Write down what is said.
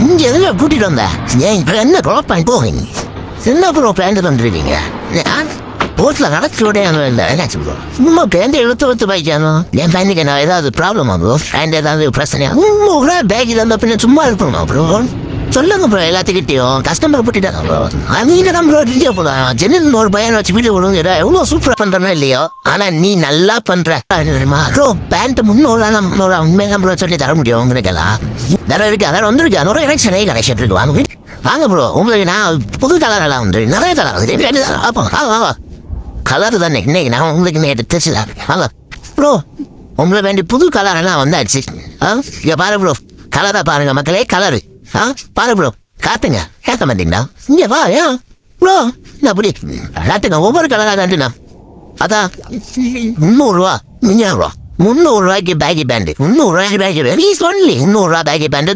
இங்க எதுல கூட்டிட்டு வந்த ஏன் இப்ப என்ன ப்ரோ பண்ணி போவீங்க என்ன ப்ரோ பேண்ட் வந்துருக்கீங்க போட்ல நடக்கிறோட இல்லை என்னாச்சு ப்ரோ சும்மா பேண்ட் எழுத்து பாய்க்கானோ என் பையனுக்கு நான் ஏதாவது ப்ராப்ளமா ப்ரோ பேண்ட் ஏதாவது பிரச்சனையா பேக்கில் இருந்தா பின்ன சும்மா இருக்கணுமா ப்ரோ சொல்லுங்க ப்ரோ எல்லாத்துக்கிட்டையும் கஸ்டமர் போட்டுட்டாங்க ப்ரோ நீங்க தான் ப்ரோ வீடியோ போடுறாங்க ஜெனில் ஒரு பையன் வச்சு வீடியோ போடுங்க எவ்வளோ சூப்பராக பண்றேன்னா இல்லையோ ஆனா நீ நல்லா பண்ற தெரியுமா ப்ரோ பேண்ட் முன்னோட உண்மையாக ப்ரோ சொல்லி தர முடியும் உங்களுக்கெல்லாம் நிறைய இருக்கு அதான் வந்துருக்கு அதோட எலெக்ஷன் கலெக்ஷன் இருக்கு வாங்க ப்ரோ உங்களுக்கு நான் புது கலர் எல்லாம் வந்து நிறைய கலர் வாங்க கலர் தானே இன்னைக்கு நான் உங்களுக்கு நேற்று தெரிச்சுதான் வாங்க ப்ரோ உங்களை வேண்டி புது கலர் எல்லாம் வந்தாச்சு இங்க பாரு ப்ரோ கலரா பாருங்க மக்களே கலரு பாரு ப்ரோ காட்டுங்க கேட்க மாட்டீங்களா இங்க வா ஏன் ப்ரோ என்ன அப்படி காட்டுங்க ஒவ்வொரு கலரா காட்டுண்ணா அதான் 300 நீங்க 300 baggy pant 300 baggy pant 300 baggy pant